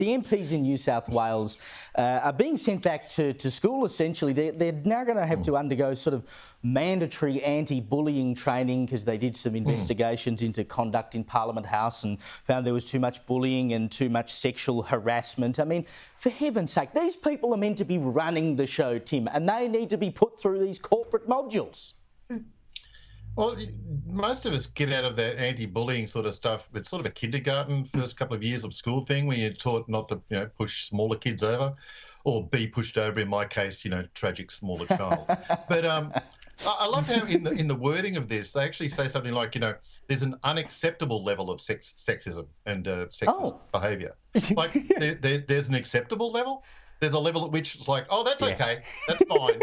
the MPs in New South Wales are being sent back to school, essentially. They're now going to have to undergo sort of mandatory anti-bullying training because they did some investigations into conduct in Parliament House and found there was too much bullying and too much sexual harassment. I mean, for heaven's sake, these people are meant to be running the show, Tim, and they need to be put through these corporate modules. Well, most of us get out of that anti-bullying sort of stuff. It's sort of a kindergarten first couple of years of school thing where you're taught not to, push smaller kids over or be pushed over, in my case, tragic smaller child. But I love how in the wording of this, they actually say something like, there's an unacceptable level of sexism and sexist behaviour. Like, there's an acceptable level? There's a level at which it's like, oh, that's okay, that's fine.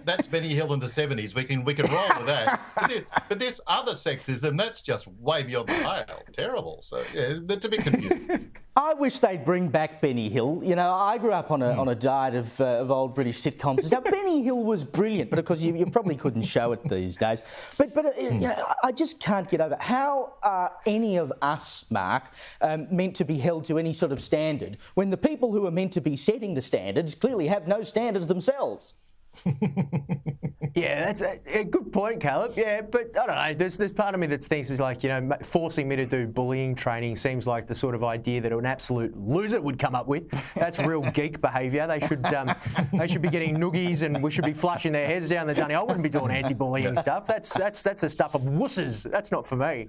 That's Benny Hill in the 70s. We can roll with that. But this other sexism, that's just way beyond the pale. Terrible. So yeah, that's a bit confusing. I wish they'd bring back Benny Hill. I grew up on a diet of old British sitcoms. Now, Benny Hill was brilliant, but of course you probably couldn't show it these days. But I just can't get over how are any of us, Mark, meant to be held to any sort of standard when the people who are meant to be setting the standards clearly have no standards themselves. Yeah, that's a good point, Caleb. Yeah, but I don't know. There's part of me that thinks is like, forcing me to do bullying training seems like the sort of idea that an absolute loser would come up with. That's real geek behaviour. They should be getting noogies and we should be flushing their heads down the dunny. I wouldn't be doing anti-bullying stuff. That's the stuff of wusses. That's not for me.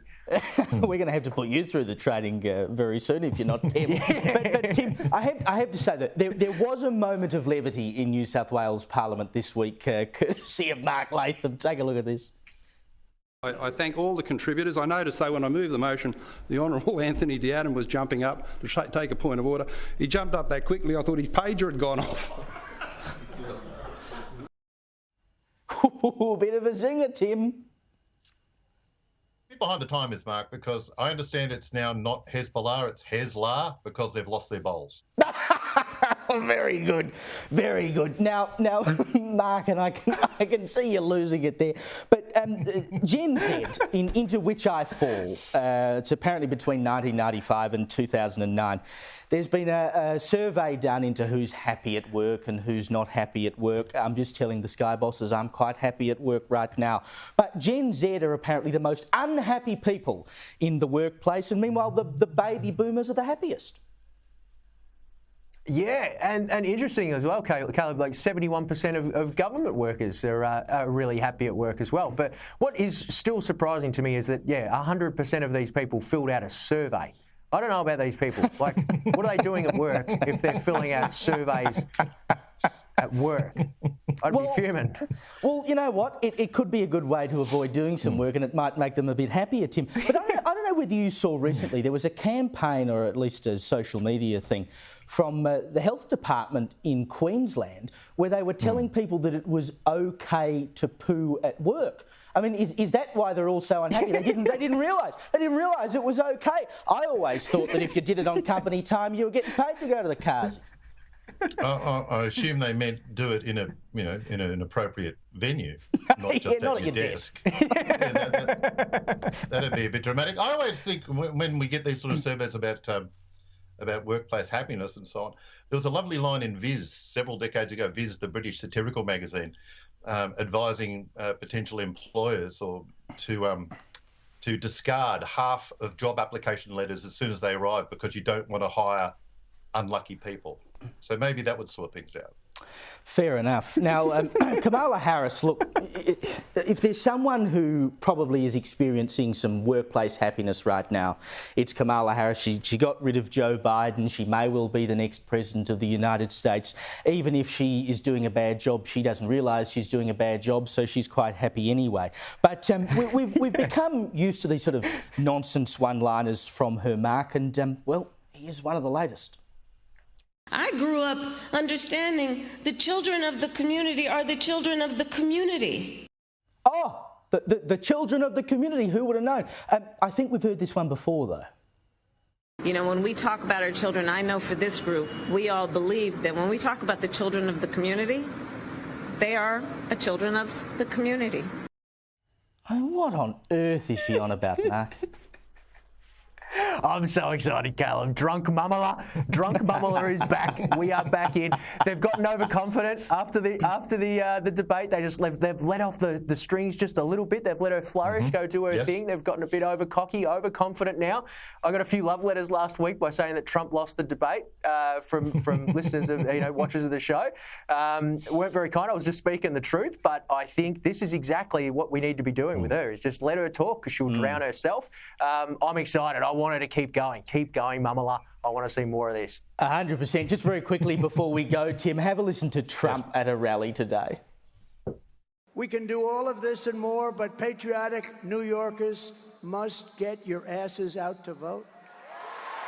We're going to have to put you through the training very soon if you're not careful. But Tim, I have to say that there was a moment of levity in New South Wales Parliament this week, courtesy of Mark Latham. Take a look at this. I thank all the contributors. I noticed, though, when I moved the motion, the Honourable Anthony D'Adam was jumping up to take a point of order. He jumped up that quickly, I thought his pager had gone off. Bit of a zinger, Tim. Behind the timers, Mark, because I understand it's now not Hezbollah, it's Hezlah, because they've lost their bowls. Very good, very good. Now, Mark, and I can see you losing it there, but Gen Z, into which I fall, it's apparently between 1995 and 2009. There's been a survey done into who's happy at work and who's not happy at work. I'm just telling the Sky bosses I'm quite happy at work right now. But Gen Z are apparently the most unhappy people in the workplace, and meanwhile the baby boomers are the happiest. Yeah, and interesting as well, Caleb, like 71% of government workers are really happy at work as well. But what is still surprising to me is that, 100% of these people filled out a survey. I don't know about these people. Like, what are they doing at work if they're filling out surveys at work? I'd be fuming. Well, you know what? It could be a good way to avoid doing some work, and it might make them a bit happier, Tim. But I don't know whether you saw recently, there was a campaign, or at least a social media thing, from the health department in Queensland where they were telling people that it was okay to poo at work. I mean, is that why they're all so unhappy? They didn't realise it was okay. I always thought that if you did it on company time, you were getting paid to go to the cars. I assume they meant do it in an appropriate venue, not just not at your desk. That'd be a bit dramatic. I always think when we get these sort of surveys about workplace happiness and so on, there was a lovely line in Viz several decades ago, Viz, the British satirical magazine, advising potential employers to discard half of job application letters as soon as they arrive because you don't want to hire unlucky people. So maybe that would sort things out. Fair enough. Now, Kamala Harris, look, if there's someone who probably is experiencing some workplace happiness right now, it's Kamala Harris. She got rid of Joe Biden. She may well be the next president of the United States. Even if she is doing a bad job, she doesn't realise she's doing a bad job, so she's quite happy anyway. But we've become used to these sort of nonsense one-liners from her, Mark, and, well, here's one of the latest. I grew up understanding the children of the community are the children of the community. Oh, the children of the community, who would have known? I think we've heard this one before, though. When we talk about our children, I know for this group, we all believe that when we talk about the children of the community, they are the children of the community. What on earth is she on about, Mark? I'm so excited, Callum. Drunk Mumala is back. We are back in. They've gotten overconfident after the debate. They've let off the strings just a little bit. They've let her flourish, go do her thing. They've gotten a bit overcocky, overconfident now. I got a few love letters last week by saying that Trump lost the debate from listeners of watchers of the show. Weren't very kind. I was just speaking the truth, but I think this is exactly what we need to be doing with her. Is just let her talk because she'll drown herself. I'm excited. I want her to keep going. Keep going, Mamala. I want to see more of this. 100%. Just very quickly before we go, Tim, have a listen to Trump at a rally today. We can do all of this and more, but patriotic New Yorkers must get your asses out to vote.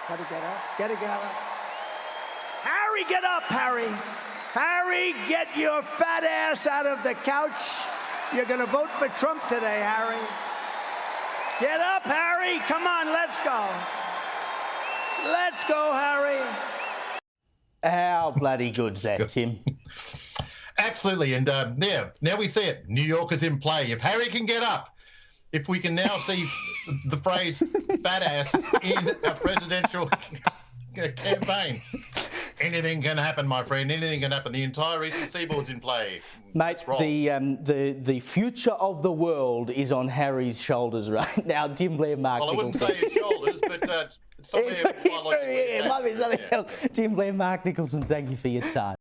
Gotta get up. Gotta get up. Harry, get up, Harry. Harry, get your fat ass out of the couch. You're going to vote for Trump today, Harry. Get up, Harry. Come on, let's go. Let's go, Harry. How bloody good's that, Tim? Absolutely. And now we see it. New York is in play. If Harry can get up, if we can now see the phrase fat ass in a presidential campaign, anything can happen, my friend. Anything can happen. The entire Eastern Seaboard's in play. Mate, the future of the world is on Harry's shoulders right now. Tim Blair, Mark Nicholson. I wouldn't say his shoulders, but somewhere biologically. It might be something else. Tim Blair, Mark Nicholson, thank you for your time.